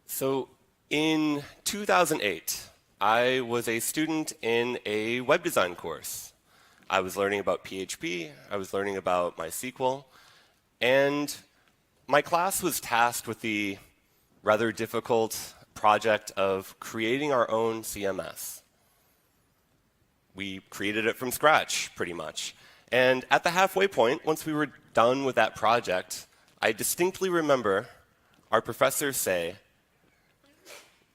So in 2008, I was a student in a web design course. I was learning about PHP, I was learning about MySQL, and my class was tasked with the rather difficult project of creating our own CMS. We created it from scratch, pretty much. And at the halfway point, once we were done with that project, I distinctly remember our professor say,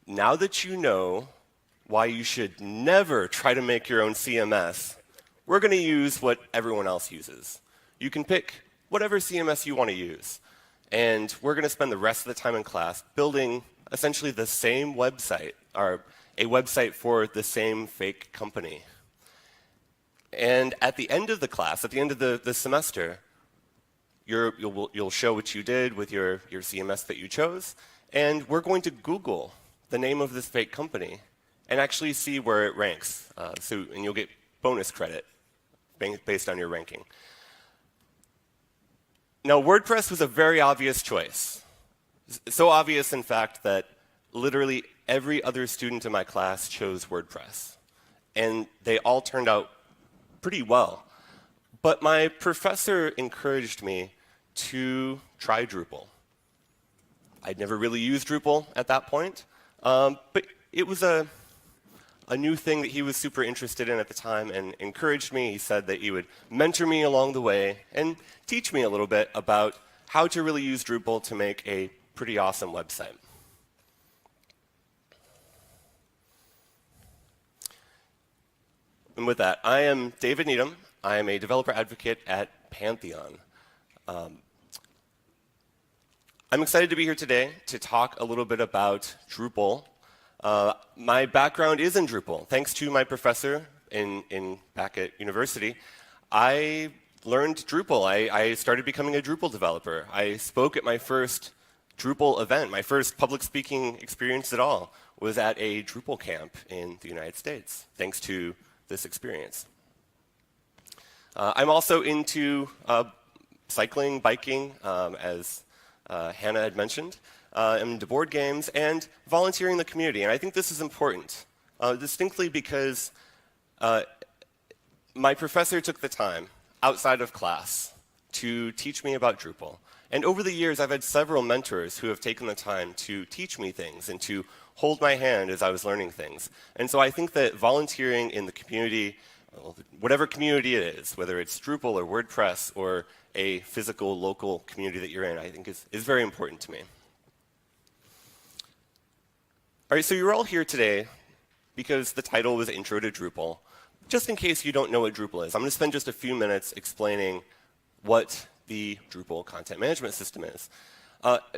"Now that you know why you should never try to make your own CMS, we're going to use what everyone else uses. You can pick whatever CMS you want to use. And we're going to spend the rest of the time in class building essentially the same website, or a website for the same fake company." And at the end of the class, at the end of the semester, you'll show what you did with your CMS that you chose, and we're going to Google the name of this fake company and actually see where it ranks. And you'll get bonus credit based on your ranking. Now, WordPress was a very obvious choice. So obvious, in fact, that literally every other student in my class chose WordPress. And they all turned out pretty well. But my professor encouraged me to try Drupal. I'd never really used Drupal at that point, but it was a new thing that he was super interested in at the time and encouraged me. He said that he would mentor me along the way and teach me a little bit about how to really use Drupal to make a pretty awesome website. And with that, I am David Needham. I am a developer advocate at Pantheon. I'm excited to be here today to talk a little bit about Drupal. My background is in Drupal. Thanks to my professor back at university, I learned Drupal. I started becoming a Drupal developer. I spoke at my first Drupal event. My first public speaking experience at all was at a Drupal camp in the United States, thanks to this experience. I'm also into cycling, biking, as Hannah had mentioned. I'm into board games and volunteering in the community. And I think this is important, distinctly because my professor took the time outside of class to teach me about Drupal. And over the years, I've had several mentors who have taken the time to teach me things and to hold my hand as I was learning things. And so I think that volunteering in the community, whatever community it is, whether it's Drupal or WordPress or a physical local community that you're in, I think is very important to me. All right, so you're all here today because the title was Intro to Drupal. Just in case you don't know what Drupal is, I'm going to spend just a few minutes explaining what the Drupal content management system is.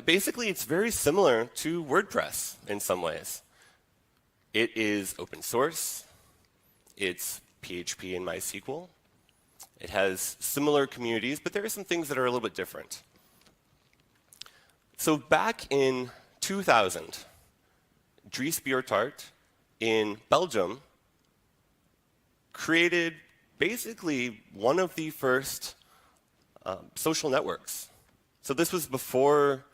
Basically, it's very similar to WordPress in some ways. It is open source. It's PHP and MySQL. It has similar communities, but there are some things that are a little bit different. So back in 2000, Dries Biertaert in Belgium created basically one of the first social networks. So this was before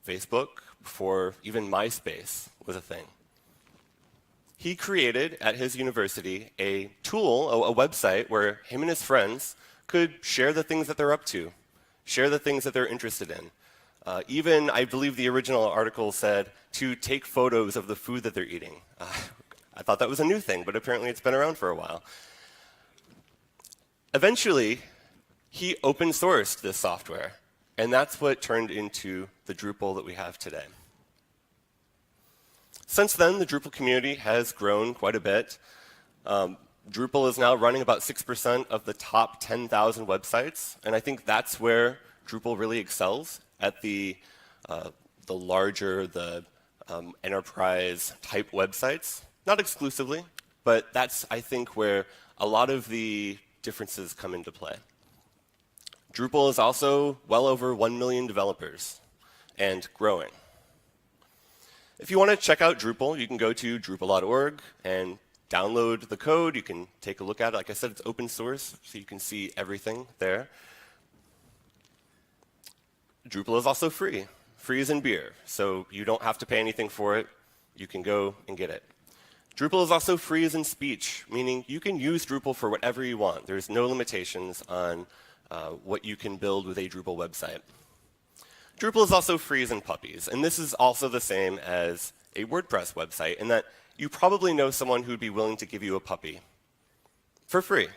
Facebook, before even MySpace was a thing. He created at his university a tool, a website, where him and his friends could share the things that they're up to, share the things that they're interested in. Even, I believe the original article said, to take photos of the food that they're eating. I thought that was a new thing, but apparently it's been around for a while. Eventually, he open sourced this software, and that's what turned into the Drupal that we have today. Since then, the Drupal community has grown quite a bit. Drupal is now running about 6% of the top 10,000 websites, and I think that's where Drupal really excels, at the larger, enterprise type websites. Not exclusively, but that's, I think, where a lot of the differences come into play. Drupal is also well over 1 million developers and growing. If you want to check out Drupal, you can go to drupal.org and download the code. You can take a look at it. Like I said, it's open source, so you can see everything there. Drupal is also free. Free as in beer, so you don't have to pay anything for it. You can go and get it. Drupal is also free as in speech, meaning you can use Drupal for whatever you want. There's no limitations on what you can build with a Drupal website. Drupal is also free as in puppies, and this is also the same as a WordPress website in that you probably know someone who'd be willing to give you a puppy for free.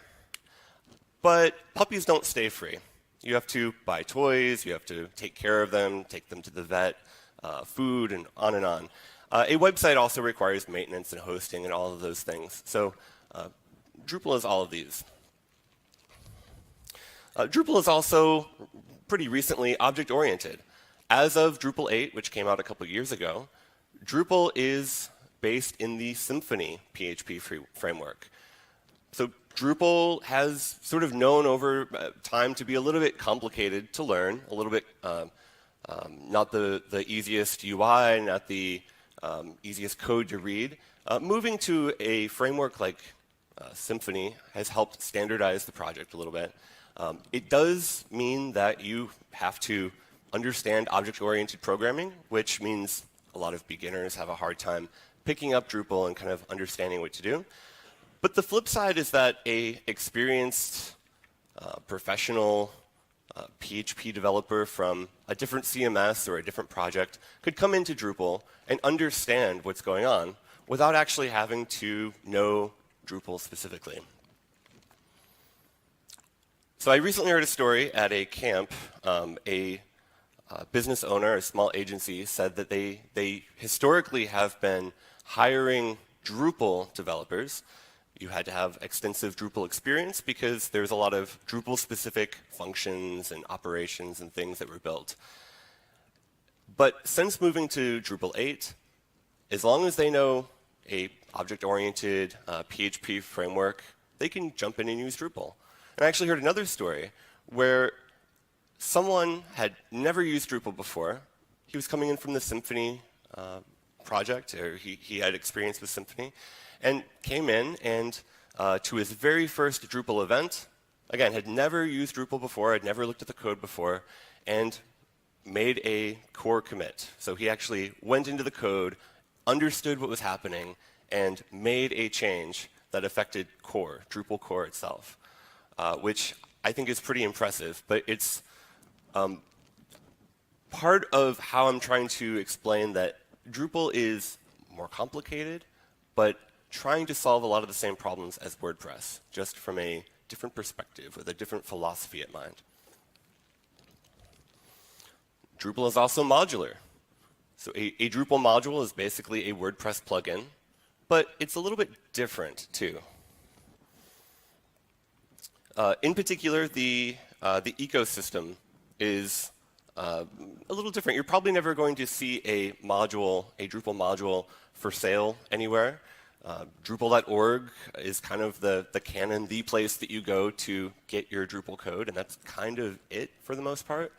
But puppies don't stay free. You have to buy toys, you have to take care of them, take them to the vet, food, and on and on. A website also requires maintenance and hosting and all of those things. So Drupal is all of these. Drupal is also pretty recently object-oriented. As of Drupal 8, which came out a couple years ago, Drupal is based in the Symfony PHP framework. So Drupal has sort of known over time to be a little bit complicated to learn, a little bit not the easiest UI, not the easiest code to read. Moving to a framework like Symfony has helped standardize the project a little bit. It does mean that you have to understand object-oriented programming, which means a lot of beginners have a hard time picking up Drupal and kind of understanding what to do. But the flip side is that an experienced professional PHP developer from a different CMS or a different project could come into Drupal and understand what's going on without actually having to know Drupal specifically. So I recently heard a story at a camp. A business owner, a small agency, said that they historically have been hiring Drupal developers. You had to have extensive Drupal experience because there's a lot of Drupal-specific functions and operations and things that were built. But since moving to Drupal 8, as long as they know a object-oriented PHP framework, they can jump in and use Drupal. And I actually heard another story where someone had never used Drupal before. He was coming in from the Symfony project, or he had experience with Symfony, and came in and to his very first Drupal event, again, had never used Drupal before, had never looked at the code before, and made a core commit. So he actually went into the code, understood what was happening, and made a change that affected core, Drupal core itself, which I think is pretty impressive. But it's part of how I'm trying to explain that Drupal is more complicated, but trying to solve a lot of the same problems as WordPress, just from a different perspective with a different philosophy in mind. Drupal is also modular. So a Drupal module is basically a WordPress plugin, but it's a little bit different too. In particular, the ecosystem is a little different. You're probably never going to see a Drupal module for sale anywhere. Drupal.org is kind of the canon, the place that you go to get your Drupal code, and that's kind of it for the most part.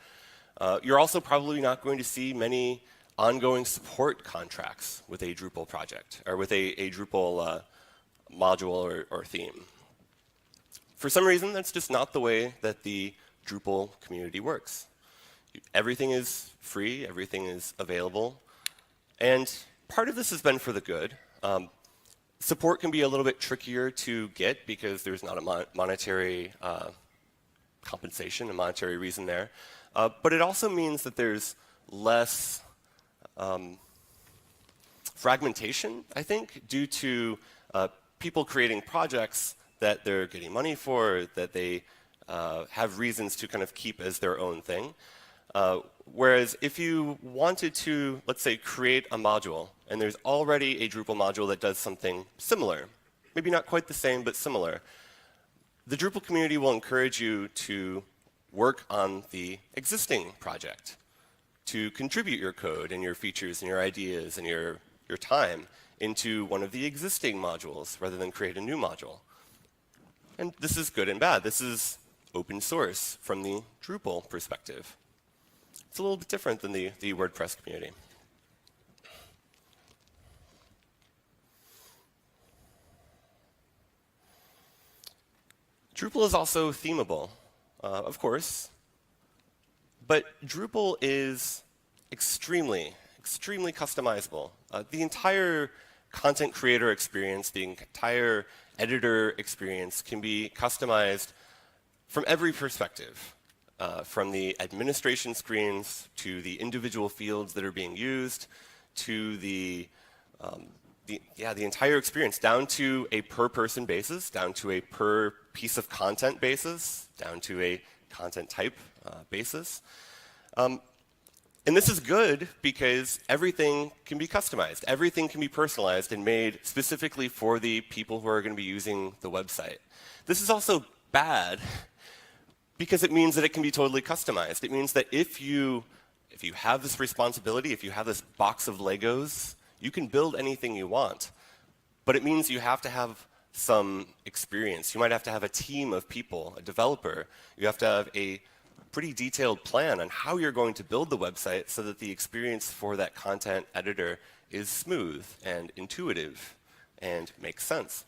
You're also probably not going to see many ongoing support contracts with a Drupal project or with a Drupal module or theme. For some reason, that's just not the way that the Drupal community works. Everything is free, everything is available, and part of this has been for the good. Support can be a little bit trickier to get because there's not a monetary compensation, a monetary reason there. But it also means that there's less fragmentation, I think, due to people creating projects that they're getting money for, that they have reasons to kind of keep as their own thing. Whereas if you wanted to, let's say, create a module, and there's already a Drupal module that does something similar, maybe not quite the same, but similar, the Drupal community will encourage you to work on the existing project, to contribute your code and your features and your ideas and your time into one of the existing modules rather than create a new module. And this is good and bad. This is open source from the Drupal perspective. It's a little bit different than the WordPress community. Drupal is also themable, of course, but Drupal is extremely customizable. The entire content creator experience, the entire editor experience can be customized from every perspective, from the administration screens to the individual fields that are being used to the entire experience, down to a per person basis, down to a per piece of content basis, down to a content type basis. And this is good because everything can be customized. Everything can be personalized and made specifically for the people who are going to be using the website. This is also bad because it means that it can be totally customized. It means that if you have this responsibility, if you have this box of Legos, you can build anything you want. But it means you have to have some experience. You might have to have a team of people, a developer. You have to have a pretty detailed plan on how you're going to build the website so that the experience for that content editor is smooth and intuitive and makes sense.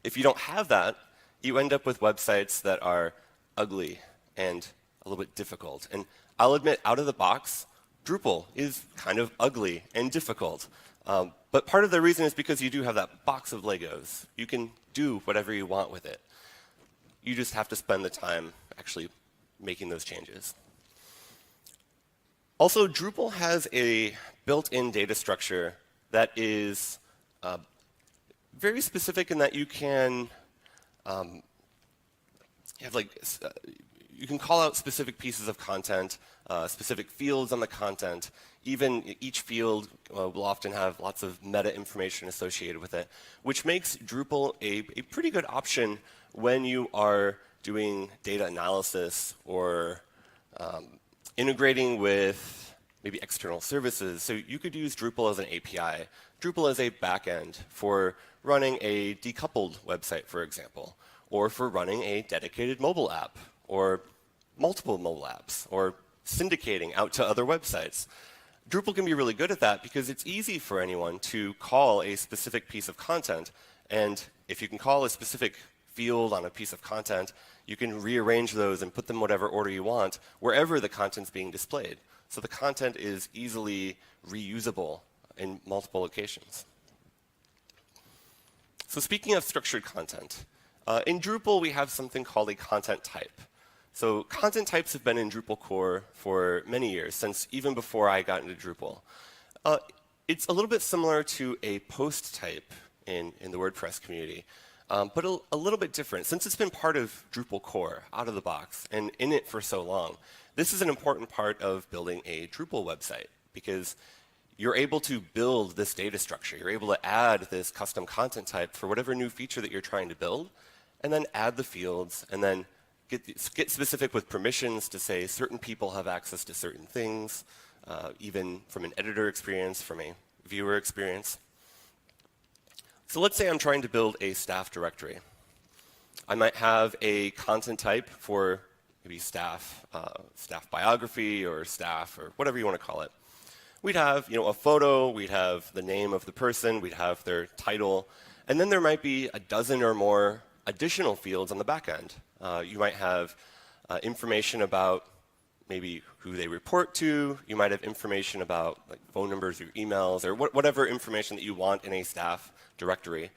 If you don't have that, you end up with websites that are ugly and a little bit difficult. And I'll admit, out of the box, Drupal is kind of ugly and difficult. But part of the reason is because you do have that box of Legos. You can do whatever you want with it. You just have to spend the time actually making those changes. Also, Drupal has a built-in data structure that is very specific in that you can you can call out specific pieces of content, specific fields on the content. Even each field will often have lots of meta information associated with it, which makes Drupal a pretty good option when you are doing data analysis or integrating with maybe external services. So you could use Drupal as an API, Drupal as a backend for running a decoupled website, for example, or for running a dedicated mobile app, or multiple mobile apps, or syndicating out to other websites. Drupal can be really good at that because it's easy for anyone to call a specific piece of content. And if you can call a specific field on a piece of content, you can rearrange those and put them in whatever order you want, wherever the content's being displayed. So the content is easily reusable in multiple locations. So speaking of structured content, in Drupal we have something called a content type. So content types have been in Drupal core for many years, since even before I got into Drupal. It's a little bit similar to a post type in the WordPress community, but a little bit different. Since it's been part of Drupal core out of the box and in it for so long, this is an important part of building a Drupal website because you're able to build this data structure. You're able to add this custom content type for whatever new feature that you're trying to build, and then add the fields, and then get specific with permissions to say certain people have access to certain things, even from an editor experience, from a viewer experience. So let's say I'm trying to build a staff directory. I might have a content type for maybe staff, staff biography, or staff, or whatever you want to call it. We'd have a photo, we'd have the name of the person, we'd have their title, and then there might be a dozen or more additional fields on the back end. You might have information about maybe who they report to. You might have information about like phone numbers or emails or whatever information that you want in a staff directory.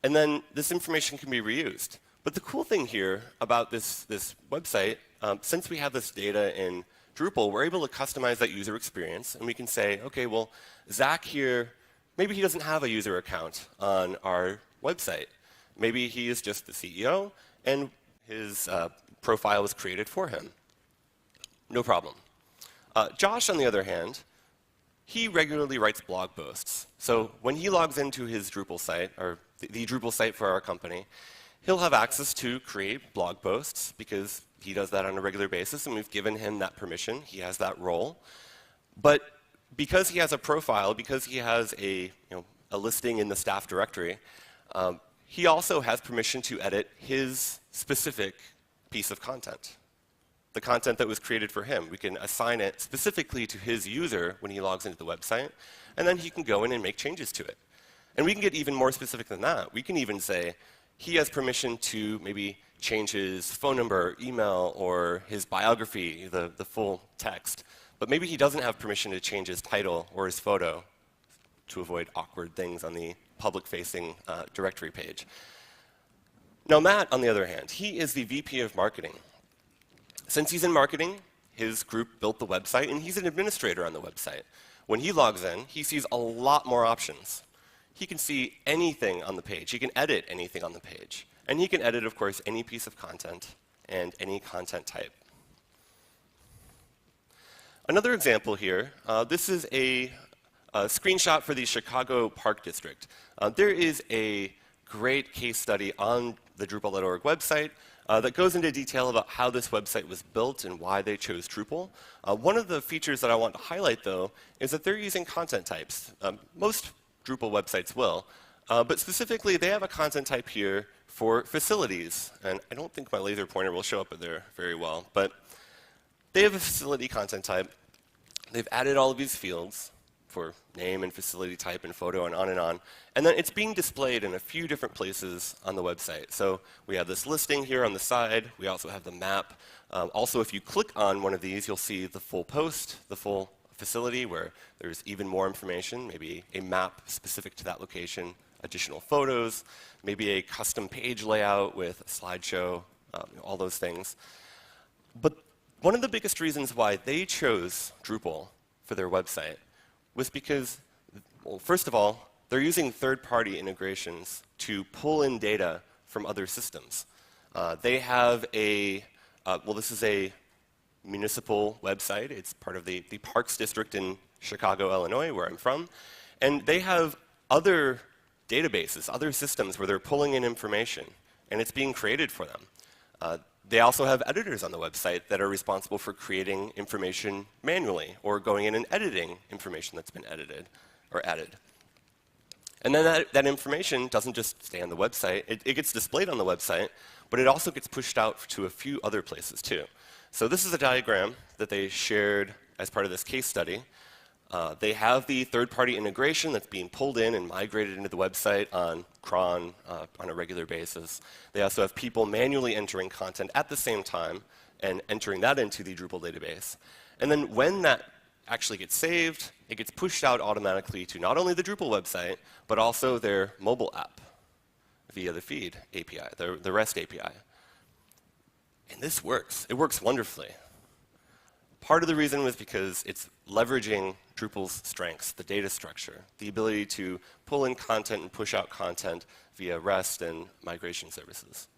And then this information can be reused. But the cool thing here about this website, since we have this data in Drupal, we're able to customize that user experience. And we can say, OK, well, Zach here, maybe he doesn't have a user account on our website. Maybe he is just the CEO, and his profile was created for him. No problem. Josh, on the other hand, he regularly writes blog posts. So when he logs into his Drupal site, or the Drupal site for our company, he'll have access to create blog posts because he does that on a regular basis, and we've given him that permission. He has that role. But because he has a profile, because he has a listing in the staff directory, he also has permission to edit his specific piece of content, the content that was created for him. We can assign it specifically to his user when he logs into the website, and then he can go in and make changes to it. And we can get even more specific than that. We can even say, he has permission to maybe change his phone number, email, or his biography, the full text. But maybe he doesn't have permission to change his title or his photo to avoid awkward things on the public-facing directory page. Now, Matt, on the other hand, he is the VP of marketing. Since he's in marketing, his group built the website, and he's an administrator on the website. When he logs in, he sees a lot more options. He can see anything on the page. He can edit anything on the page. And he can edit, of course, any piece of content and any content type. Another example here, this is a screenshot for the Chicago Park District. There is a great case study on the Drupal.org website that goes into detail about how this website was built and why they chose Drupal. One of the features that I want to highlight, though, is that they're using content types. Most Drupal websites will, but specifically, they have a content type here for facilities. And I don't think my laser pointer will show up there very well, but they have a facility content type. They've added all of these fields for name and facility type and photo and on and on. And then it's being displayed in a few different places on the website. So we have this listing here on the side. We also have the map. Also, if you click on one of these, you'll see the full post, the full facility, where there's even more information, maybe a map specific to that location, additional photos, maybe a custom page layout with a slideshow, all those things. But one of the biggest reasons why they chose Drupal for their website was because, well, first of all, they're using third-party integrations to pull in data from other systems. They have a, well, this is a municipal website. It's part of the Parks District in Chicago, Illinois, where I'm from. And they have other databases, other systems where they're pulling in information, and it's being created for them. They also have editors on the website that are responsible for creating information manually or going in and editing information that's been edited or added. And then that information doesn't just stay on the website. It gets displayed on the website, but it also gets pushed out to a few other places too. So this is a diagram that they shared as part of this case study. They have the third-party integration that's being pulled in and migrated into the website on cron on a regular basis. They also have people manually entering content at the same time and entering that into the Drupal database. And then when that actually gets saved, it gets pushed out automatically to not only the Drupal website, but also their mobile app via the feed API, the REST API. And this works. It works wonderfully. Part of the reason was because it's leveraging Drupal's strengths, the data structure, the ability to pull in content and push out content via REST and migration services.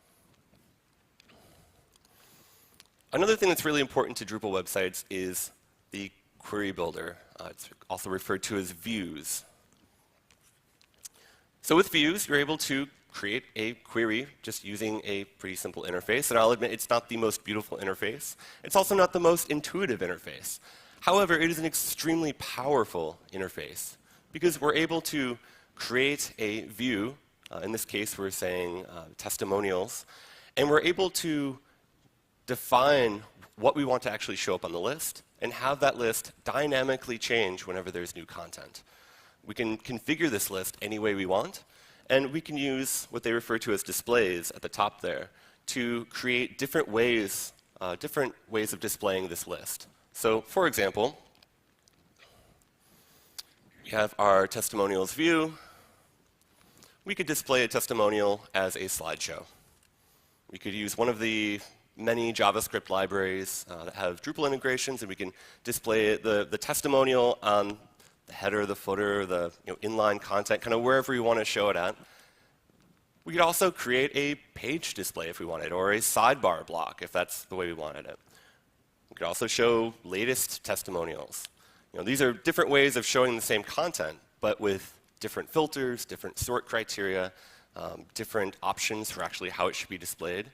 Another thing that's really important to Drupal websites is the query builder. It's also referred to as views. So with views, you're able to create a query just using a pretty simple interface. And I'll admit, it's not the most beautiful interface. It's also not the most intuitive interface. However, it is an extremely powerful interface because we're able to create a view. In this case, we're saying testimonials. And we're able to define what we want to actually show up on the list and have that list dynamically change whenever there's new content. We can configure this list any way we want. And we can use what they refer to as displays at the top there to create different ways of displaying this list. So, for example, we have our testimonials view. We could display a testimonial as a slideshow. We could use one of the many JavaScript libraries that have Drupal integrations, and we can display the testimonial on the header, the footer, the inline content, kind of wherever we want to show it at. We could also create a page display if we wanted, or a sidebar block if that's the way we wanted it. We could also show latest testimonials. These are different ways of showing the same content, but with different filters, different sort criteria, different options for actually how it should be displayed.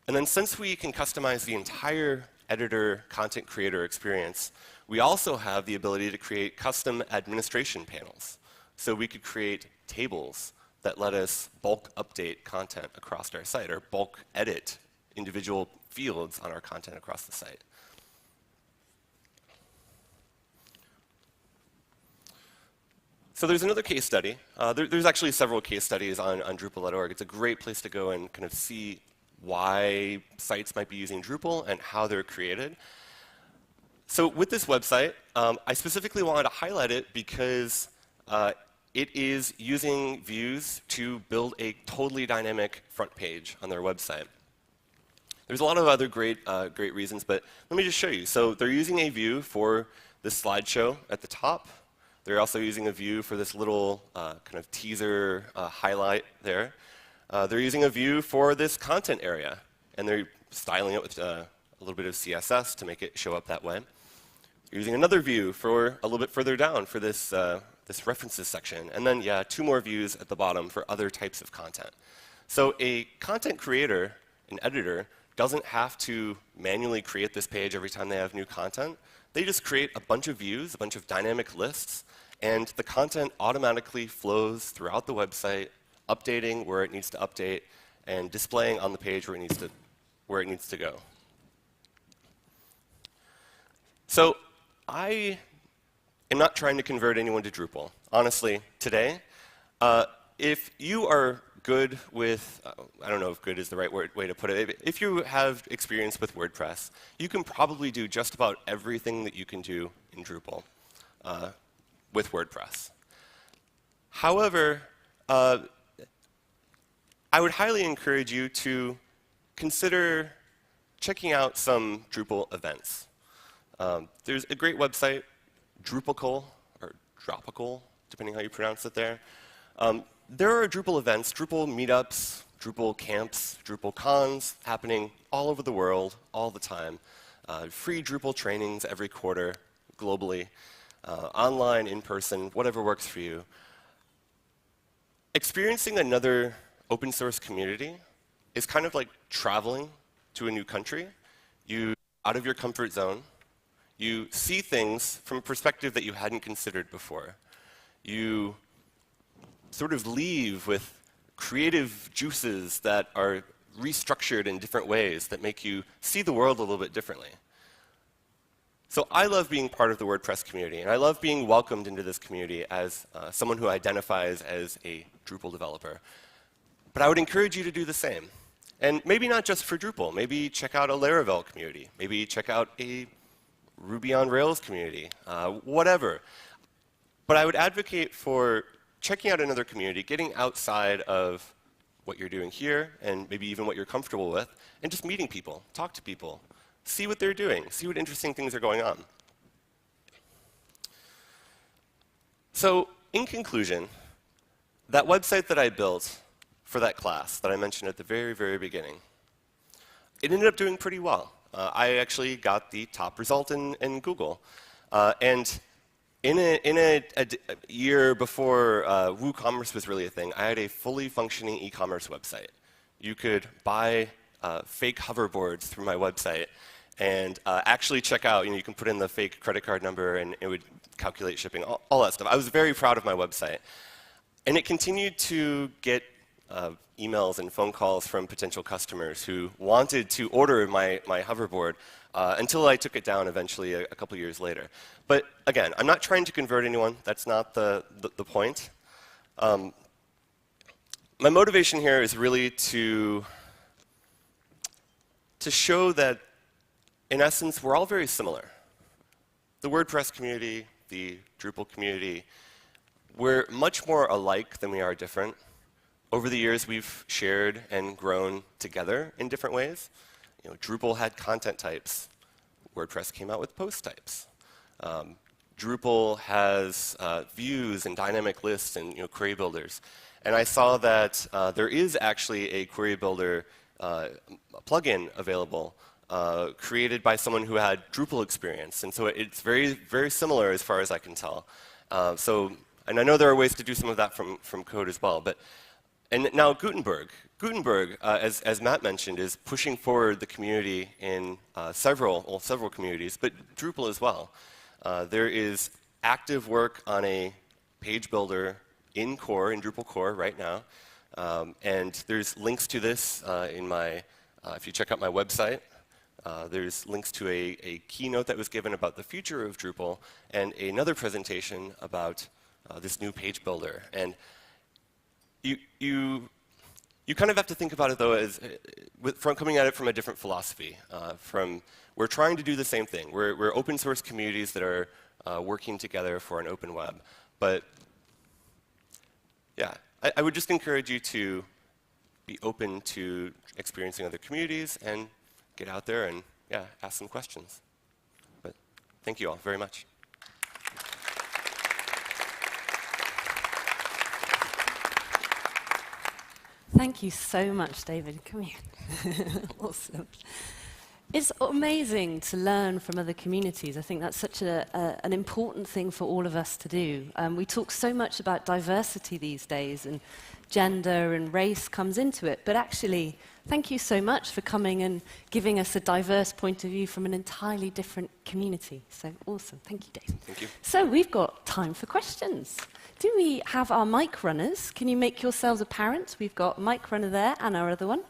And then since we can customize the entire editor content creator experience, we also have the ability to create custom administration panels. So we could create tables that let us bulk update content across our site or bulk edit individual fields on our content across the site. So there's another case study. There's actually several case studies on Drupal.org. It's a great place to go and kind of see why sites might be using Drupal and how they're created. So with this website, I specifically wanted to highlight it because it is using views to build a totally dynamic front page on their website. There's a lot of other great reasons, but let me just show you. So they're using a view for this slideshow at the top. They're also using a view for this little kind of teaser highlight there. They're using a view for this content area, and they're styling it with a little bit of CSS to make it show up that way. They're using another view for a little bit further down for this, this references section, and then, yeah, 2 more views at the bottom for other types of content. So a content creator, an editor, doesn't have to manually create this page every time they have new content. They just create a bunch of views, a bunch of dynamic lists, and the content automatically flows throughout the website, updating where it needs to update, and displaying on the page where it needs to go. So I am not trying to convert anyone to Drupal. Honestly, today, if you are good with, I don't know if good is the right way to put it, if you have experience with WordPress, you can probably do just about everything that you can do in Drupal with WordPress. However, I would highly encourage you to consider checking out some Drupal events. There's a great website, Drupal, or Dropical, depending how you pronounce it there. There are Drupal events, Drupal meetups, Drupal camps, Drupal cons happening all over the world, all the time. Free Drupal trainings every quarter, globally, online, in person, whatever works for you. Experiencing another open source community is kind of like traveling to a new country. You out of your comfort zone. You see things from a perspective that you hadn't considered before. You sort of leave with creative juices that are restructured in different ways that make you see the world a little bit differently. So I love being part of the WordPress community, and I love being welcomed into this community as someone who identifies as a Drupal developer. But I would encourage you to do the same. And maybe not just for Drupal. Maybe check out a Laravel community. Maybe check out a Ruby on Rails community, whatever. But I would advocate for checking out another community, getting outside of what you're doing here, and maybe even what you're comfortable with, and just meeting people, talk to people, see what they're doing, see what interesting things are going on. So in conclusion, that website that I built for that class that I mentioned at the very, very beginning, it ended up doing pretty well. I actually got the top result in Google. And in a year before WooCommerce was really a thing, I had a fully functioning e-commerce website. You could buy fake hoverboards through my website and actually check out, you can put in the fake credit card number and it would calculate shipping, all that stuff. I was very proud of my website. And it continued to get emails and phone calls from potential customers who wanted to order my hoverboard until I took it down eventually a couple years later. But again, I'm not trying to convert anyone. That's not the point. My motivation here is really to show that, in essence, we're all very similar. The WordPress community, the Drupal community, we're much more alike than we are different. Over the years, we've shared and grown together in different ways. Drupal had content types. WordPress came out with post types. Drupal has views and dynamic lists and query builders. And I saw that there is actually a query builder plugin available created by someone who had Drupal experience. And so it's very, very similar as far as I can tell. And I know there are ways to do some of that from code as well. And now Gutenberg. Gutenberg, as Matt mentioned, is pushing forward the community in several communities, but Drupal as well. There is active work on a page builder in Drupal core right now. And there's links to this if you check out my website. There's links to a keynote that was given about the future of Drupal and another presentation about this new page builder. And you kind of have to think about it, though, as from coming at it from a different philosophy. We're trying to do the same thing. We're open source communities that are working together for an open web. But yeah, I would just encourage you to be open to experiencing other communities and get out there and ask some questions. But thank you all very much. Thank you so much, David. Come here. Awesome. It's amazing to learn from other communities. I think that's such an important thing for all of us to do. We talk so much about diversity these days, and gender and race comes into it. But actually, thank you so much for coming and giving us a diverse point of view from an entirely different community. So awesome. Thank you, David. Thank you. So we've got time for questions. Do we have our mic runners? Can you make yourselves apparent? We've got a mic runner there and our other one.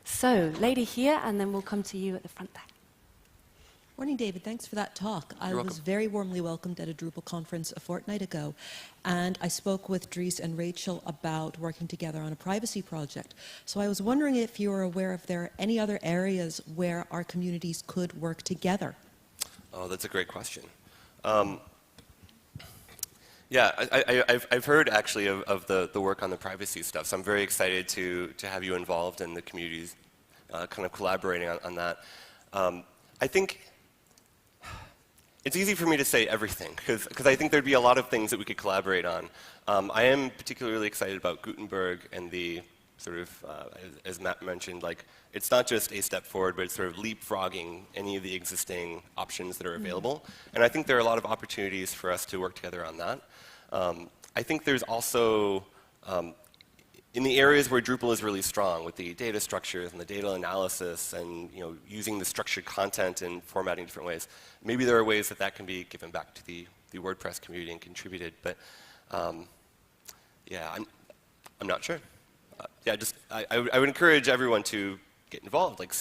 So, lady here, and then we'll come to you at the front there. Morning, David. Thanks for that talk. You're welcome. Was very warmly welcomed at a Drupal conference a fortnight ago, and I spoke with Dries and Rachel about working together on a privacy project. So I was wondering if you were aware if there are any other areas where our communities could work together. Oh, that's a great question. Yeah, I've heard actually of the work on the privacy stuff, so I'm very excited to have you involved in the communities kind of collaborating on that. I think it's easy for me to say everything, because I think there'd be a lot of things that we could collaborate on. I am particularly excited about Gutenberg and the sort of, as Matt mentioned, like it's not just a step forward, but it's sort of leapfrogging any of the existing options that are available. And I think there are a lot of opportunities for us to work together on that. I think there's also, in the areas where Drupal is really strong, with the data structures and the data analysis and using the structured content and formatting different ways, maybe there are ways that can be given back to the WordPress community and contributed. But yeah, I'm not sure. I would encourage everyone to get involved, like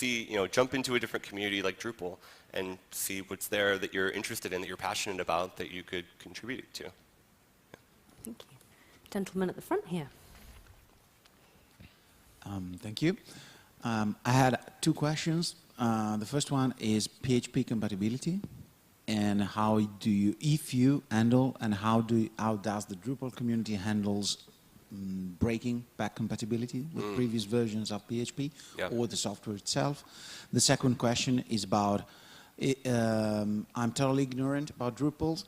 jump into a different community like Drupal and see what's there that you're interested in, that you're passionate about, that you could contribute to. Thank you. Gentleman at the front here. Thank you. I had two questions. The first one is PHP compatibility, and how do you, if you handle, and how does the Drupal community handles breaking back compatibility with previous versions of PHP or the software itself? The second question is about, I'm totally ignorant about Drupal.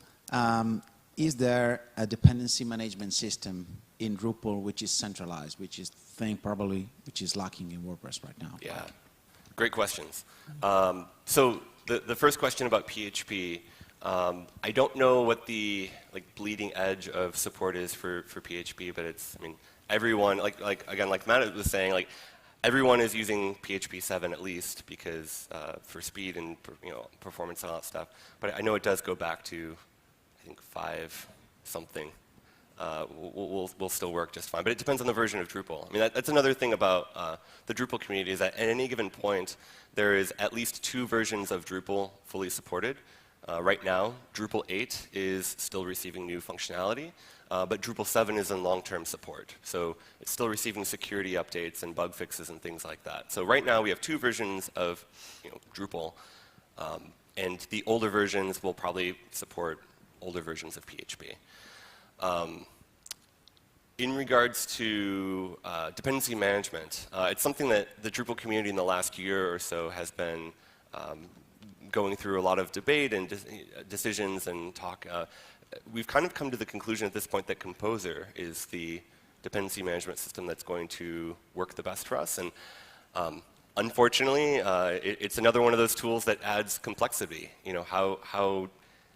Is there a dependency management system in Drupal which is centralized, which is which is lacking in WordPress right now? Yeah, great questions. So the first question about PHP, I don't know what the bleeding edge of support is for PHP, but everyone, like Matt was saying, everyone is using PHP 7 at least, because for speed and performance and all that stuff. But I know it does go back to, I think, 5 something. Will still work just fine, but it depends on the version of Drupal. That's another thing about the Drupal community, is that at any given point there is at least 2 versions of Drupal fully supported. Right now, Drupal 8 is still receiving new functionality, but Drupal 7 is in long-term support. So it's still receiving security updates and bug fixes and things like that. So right now we have 2 versions of Drupal, and the older versions will probably support older versions of PHP. In regards to dependency management, it's something that the Drupal community in the last year or so has been going through a lot of debate and decisions and talk. We've kind of come to the conclusion at this point that Composer is the dependency management system that's going to work the best for us. And unfortunately, it's another one of those tools that adds complexity.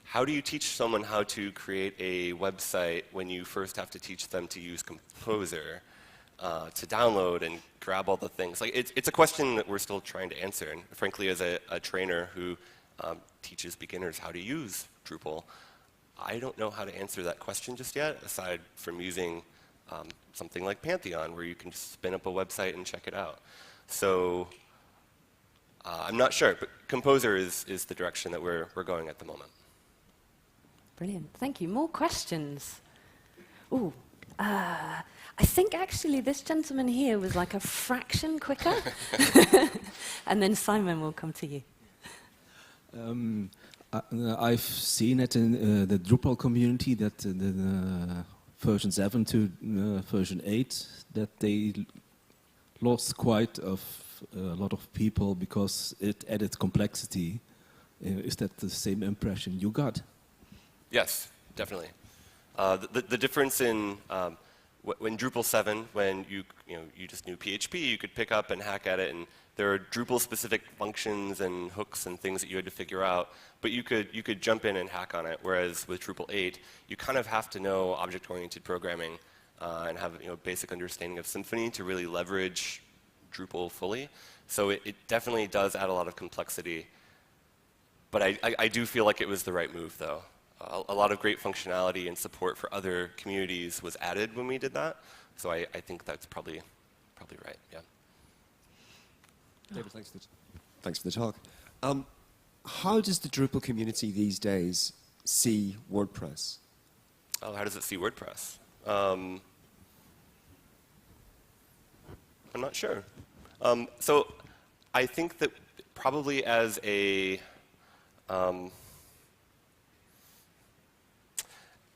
How do you teach someone how to create a website when you first have to teach them to use Composer to download and grab all the things? It's a question that we're still trying to answer. And frankly, as a trainer who teaches beginners how to use Drupal, I don't know how to answer that question just yet, aside from using something like Pantheon, where you can just spin up a website and check it out. So I'm not sure, but Composer is the direction that we're going at the moment. Brilliant. Thank you. More questions? Ooh, I think actually this gentleman here was like a fraction quicker. And then Simon will come to you. I've seen it in the Drupal community that the version 7 to version 8 that they lost quite a lot of people because it added complexity. Is that the same impression you got? Yes, definitely. The difference in when Drupal 7, when you just knew PHP, you could pick up and hack at it, and there are Drupal-specific functions and hooks and things that you had to figure out, but you could jump in and hack on it. Whereas with Drupal 8, you kind of have to know object-oriented programming and have a basic understanding of Symfony to really leverage Drupal fully. So it definitely does add a lot of complexity. But I do feel like it was the right move, though. A lot of great functionality and support for other communities was added when we did that. So I think that's probably right, yeah. David, thanks for the talk. How does the Drupal community these days see WordPress? Oh, how does it see WordPress? I'm not sure. So I think that probably as a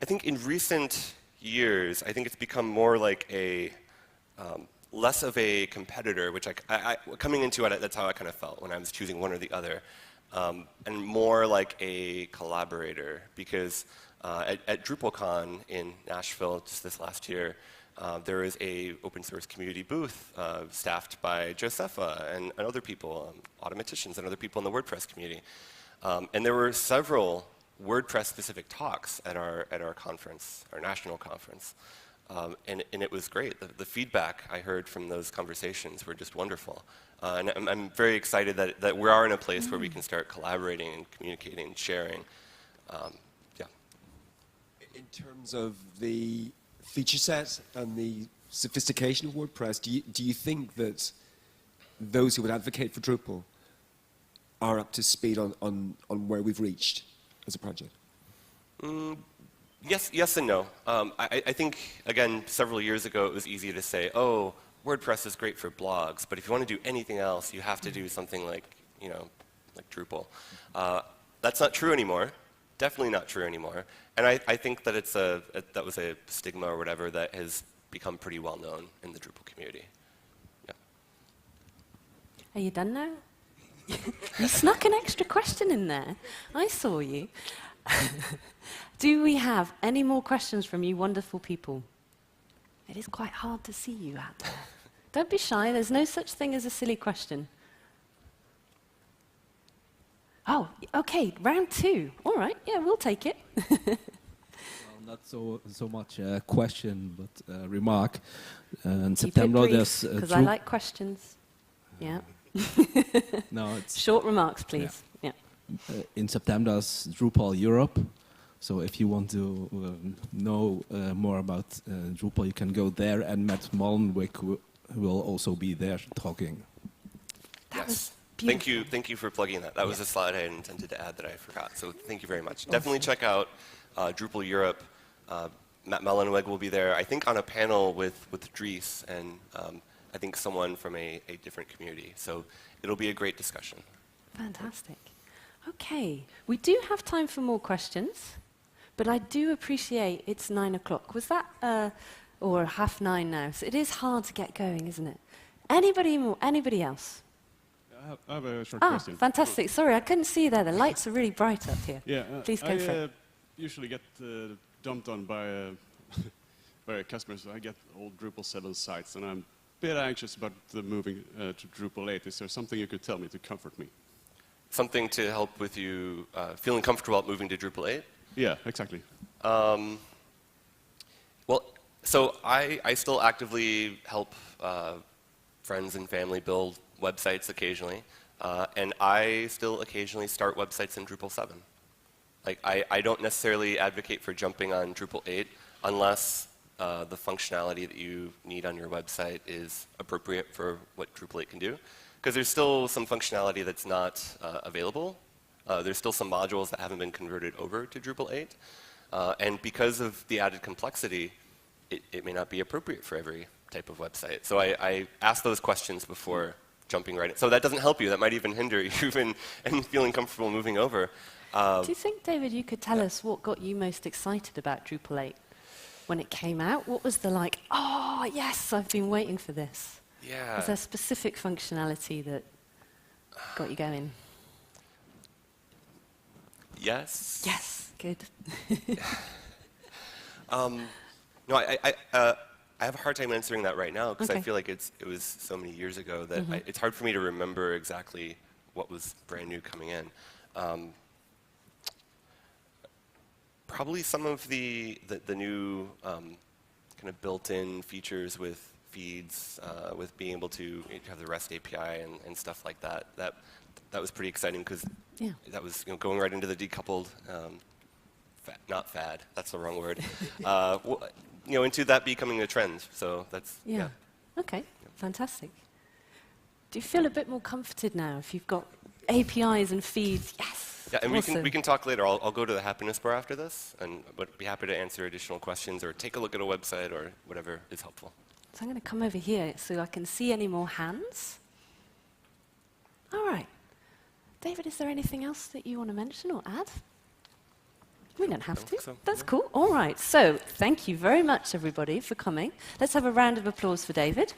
I think in recent years, I think it's become more like a less of a competitor, which coming into it, that's how I kind of felt when I was choosing one or the other, and more like a collaborator. Because at DrupalCon in Nashville just this last year, there is a open source community booth staffed by Josepha and other people, automaticians and other people in the WordPress community. And there were several WordPress-specific talks at our conference, our national conference. And it was great. The feedback I heard from those conversations were just wonderful. And I'm very excited that we are in a place where we can start collaborating and communicating and sharing. Yeah. In terms of the feature set and the sophistication of WordPress, do you think that those who would advocate for Drupal are up to speed on where we've reached as a project? Yes and no. I think, again, several years ago it was easy to say, oh, WordPress is great for blogs, but if you want to do anything else, you have to do something like Drupal. That's not true anymore. Definitely not true anymore. And I think that that was a stigma or whatever that has become pretty well known in the Drupal community. Yeah. Are you done now? You snuck an extra question in there. I saw you. Do we have any more questions from you wonderful people? It is quite hard to see you out there. Don't be shy. There's no such thing as a silly question. Oh, okay, round 2. All right, yeah, we'll take it. Well, not so much a question, but a remark. In September, there's because I like questions. Yeah. No, it's short remarks, please. Yeah. In September, there's Drupal Europe. So if you want to know more about Drupal, you can go there, and Matt Mullenweg will also be there talking. Yes. Thank you for plugging that. That was a slide I intended to add that I forgot. So thank you very much. Definitely check out Drupal Europe. Matt Mullenweg will be there, I think, on a panel with Dries and I think someone from a different community. So it'll be a great discussion. Fantastic. Okay, we do have time for more questions, but I do appreciate it's 9 o'clock. Was that, or 9:30 now? So it is hard to get going, isn't it? Anybody more? Anybody else? I have a short question. Fantastic. Sorry, I couldn't see you there. The lights are really bright up here. Yeah, please go for it. Usually get dumped on by by customers. I get old Drupal 7 sites, and I'm a bit anxious about moving to Drupal 8. Is there something you could tell me to comfort me? Something to help with you feeling comfortable about moving to Drupal 8? Yeah, exactly. Well, so I still actively help friends and family build websites occasionally, and I still occasionally start websites in Drupal 7. Like, I don't necessarily advocate for jumping on Drupal 8 unless the functionality that you need on your website is appropriate for what Drupal 8 can do. Because there's still some functionality that's not available. There's still some modules that haven't been converted over to Drupal 8. And because of the added complexity, it may not be appropriate for every type of website. So I ask those questions before jumping right in. So that doesn't help you. That might even hinder you in feeling comfortable moving over. Do you think, David, you could tell us what got you most excited about Drupal 8 when it came out? What was the like, oh, yes, I've been waiting for this? Yeah. Was there specific functionality that got you going? Yes. Yes, good. No, I have a hard time answering that right now because I feel like it was so many years ago that it's hard for me to remember exactly what was brand new coming in. Probably some of the new kind of built-in features with feeds, with being able to have the REST API and stuff like that. That was pretty exciting because that was going right into the decoupled, not fad. That's the wrong word. Into that becoming a trend. So that's Okay, fantastic. Do you feel a bit more comforted now if you've got APIs and feeds? Yes. Yeah, and awesome. we can talk later. I'll go to the happiness bar after this, and would be happy to answer additional questions or take a look at a website or whatever is helpful. So I'm going to come over here so I can see any more hands. All right. David, is there anything else that you want to mention or add? We don't have to. So, That's cool. All right. So thank you very much, everybody, for coming. Let's have a round of applause for David.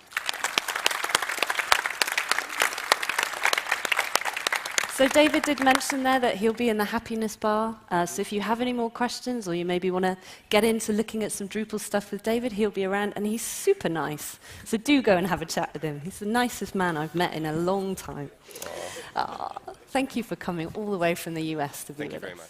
So David did mention there that he'll be in the happiness bar. So if you have any more questions or you maybe want to get into looking at some Drupal stuff with David, he'll be around and he's super nice. So do go and have a chat with him. He's the nicest man I've met in a long time. Thank you for coming all the way from the US to be with us. Thank you very much.